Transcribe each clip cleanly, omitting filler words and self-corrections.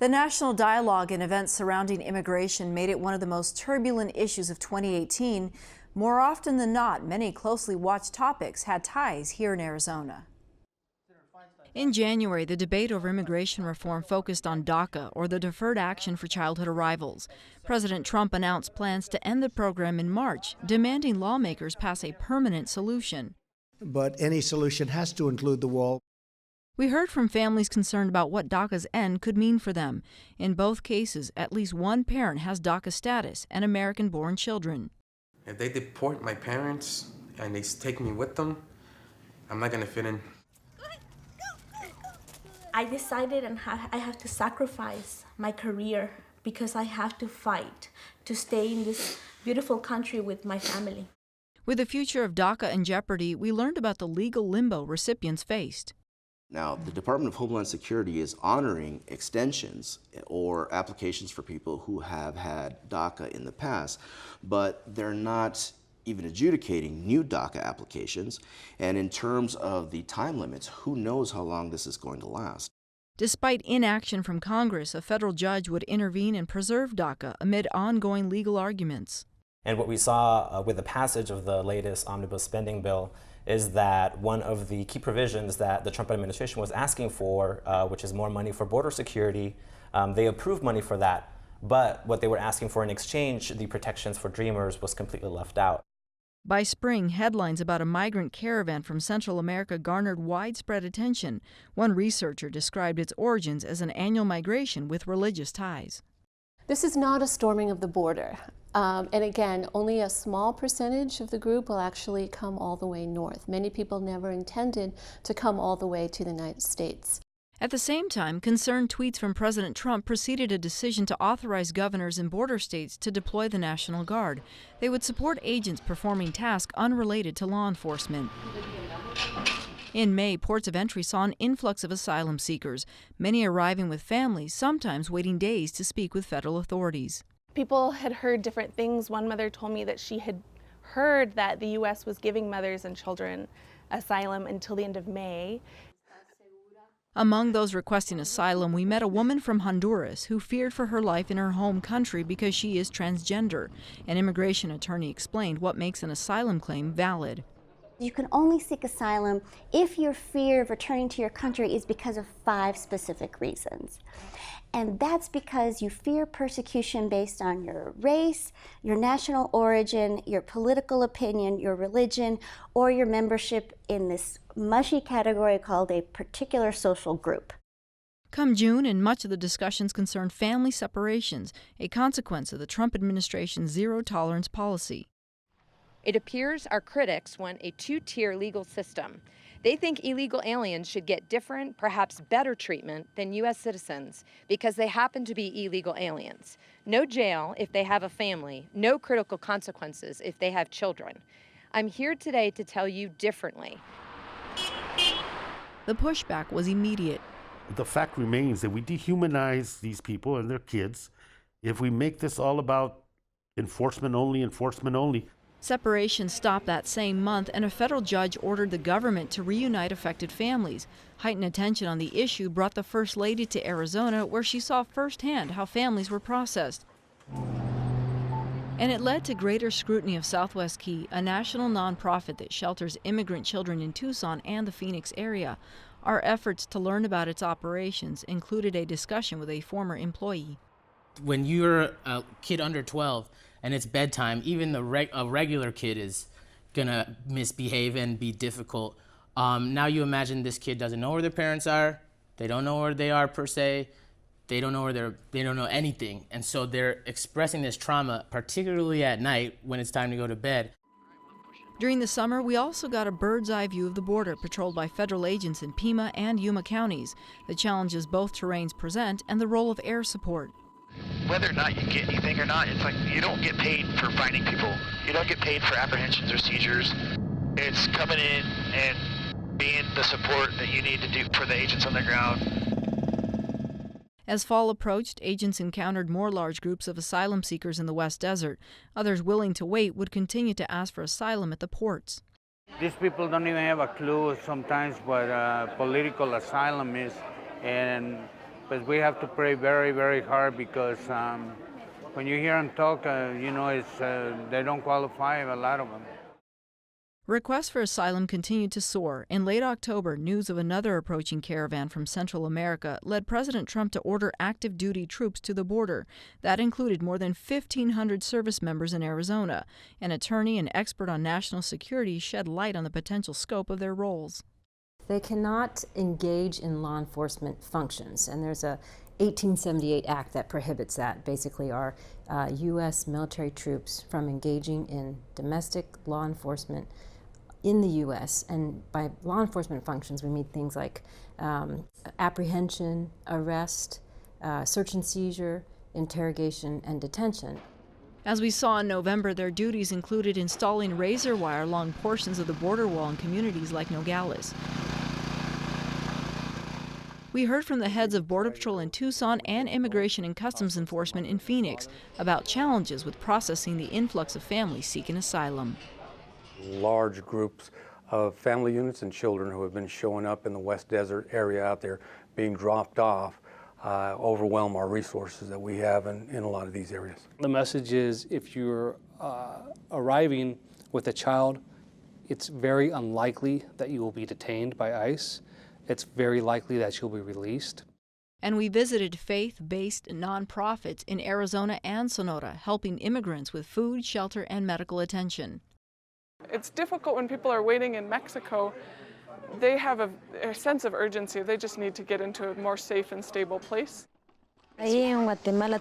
The national dialogue and events surrounding immigration made it one of the most turbulent issues of 2018. More often than not, many closely watched topics had ties here in Arizona. In January, the debate over immigration reform focused on DACA, or the Deferred Action for Childhood Arrivals. President Trump announced plans to end the program in March, demanding lawmakers pass a permanent solution. But any solution has to include the wall. We heard from families concerned about what DACA's end could mean for them. In both cases, at least one parent has DACA status and American-born children. If they deport my parents and they take me with them, I'm not going to fit in. I decided I have to sacrifice my career because I have to fight to stay in this beautiful country with my family. With the future of DACA in jeopardy, we learned about the legal limbo recipients faced. Now, the Department of Homeland Security is honoring extensions or applications for people who have had DACA in the past, but they're not even adjudicating new DACA applications. And in terms of the time limits, who knows how long this is going to last? Despite inaction from Congress, a federal judge would intervene and preserve DACA amid ongoing legal arguments. And what we saw with the passage of the latest omnibus spending bill is that one of the key provisions that the Trump administration was asking for, which is more money for border security, they approved money for that. But what they were asking for in exchange, the protections for Dreamers, was completely left out. By spring, headlines about a migrant caravan from Central America garnered widespread attention. One researcher described its origins as an annual migration with religious ties. This is not a storming of the border. And again, only a small percentage of the group will actually come all the way north. Many people never intended to come all the way to the United States. At the same time, concerned tweets from President Trump preceded a decision to authorize governors in border states to deploy the National Guard. They would support agents performing tasks unrelated to law enforcement. In May, ports of entry saw an influx of asylum seekers, many arriving with families, sometimes waiting days to speak with federal authorities. People had heard different things. One mother told me that she had heard that the U.S. was giving mothers and children asylum until the end of May. Among those requesting asylum, we met a woman from Honduras who feared for her life in her home country because she is transgender. An immigration attorney explained what makes an asylum claim valid. You can only seek asylum if your fear of returning to your country is because of 5 specific reasons. And that's because you fear persecution based on your race, your national origin, your political opinion, your religion, or your membership in this mushy category called a particular social group. Come June, and much of the discussions concerned family separations, a consequence of the Trump administration's zero-tolerance policy. It appears our critics want a 2-tier legal system. They think illegal aliens should get different, perhaps better treatment than U.S. citizens because they happen to be illegal aliens. No jail if they have a family, no critical consequences if they have children. I'm here today to tell you differently. The pushback was immediate. The fact remains that we dehumanize these people and their kids if we make this all about enforcement only, enforcement only. Separation stopped that same month, and a federal judge ordered the government to reunite affected families. Heightened attention on the issue brought the First Lady to Arizona, where she saw firsthand how families were processed. And it led to greater scrutiny of Southwest Key, a national nonprofit that shelters immigrant children in Tucson and the Phoenix area. Our efforts to learn about its operations included a discussion with a former employee. When you're a kid under 12, and it's bedtime, even a regular kid is gonna misbehave and be difficult. Now you imagine this kid doesn't know where their parents are, they don't know where they are per se, they don't know anything. And so they're expressing this trauma, particularly at night when it's time to go to bed. During the summer, we also got a bird's eye view of the border patrolled by federal agents in Pima and Yuma counties, the challenges both terrains present, and the role of air support. Whether or not you get anything or not, it's like you don't get paid for finding people. You don't get paid for apprehensions or seizures. It's coming in and being the support that you need to do for the agents on the ground. As fall approached, agents encountered more large groups of asylum seekers in the West Desert. Others willing to wait would continue to ask for asylum at the ports. These people don't even have a clue sometimes what political asylum is, and but we have to pray very, very hard because when you hear them talk, you know, they don't qualify, a lot of them. Requests for asylum continued to soar. In late October, news of another approaching caravan from Central America led President Trump to order active duty troops to the border. That included more than 1,500 service members in Arizona. An attorney and expert on national security shed light on the potential scope of their roles. They cannot engage in law enforcement functions, and there's a 1878 act that prohibits that. Basically, our U.S. military troops from engaging in domestic law enforcement in the U.S. And by law enforcement functions, we mean things like apprehension, arrest, search and seizure, interrogation, and detention. As we saw in November, their duties included installing razor wire along portions of the border wall in communities like Nogales. We heard from the heads of Border Patrol in Tucson and Immigration and Customs Enforcement in Phoenix about challenges with processing the influx of families seeking asylum. Large groups of family units and children who have been showing up in the West Desert area out there being dropped off overwhelm our resources that we have in a lot of these areas. The message is if you're arriving with a child, it's very unlikely that you will be detained by ICE. It's very likely that you'll be released. And we visited faith-based nonprofits in Arizona and Sonora, helping immigrants with food, shelter, and medical attention. It's difficult when people are waiting in Mexico. They have a sense of urgency. They just need to get into a more safe and stable place. There in Guatemala,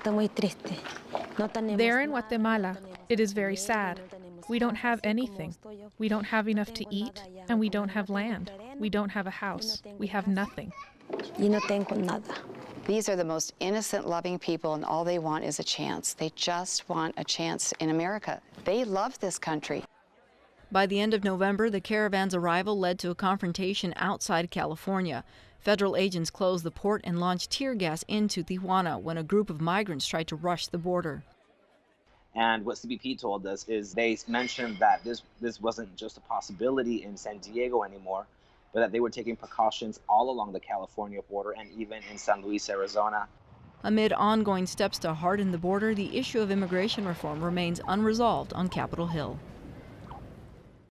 it is very sad. We don't have anything. We don't have enough to eat, and we don't have land. We don't have a house. We have nothing. These are the most innocent, loving people, and all they want is a chance. They just want a chance in America. They love this country. By the end of November, the caravan's arrival led to a confrontation outside California. Federal agents closed the port and launched tear gas into Tijuana when a group of migrants tried to rush the border. And what CBP told us is they mentioned that this wasn't just a possibility in San Diego anymore, but that they were taking precautions all along the California border and even in San Luis, Arizona. Amid ongoing steps to harden the border, the issue of immigration reform remains unresolved on Capitol Hill.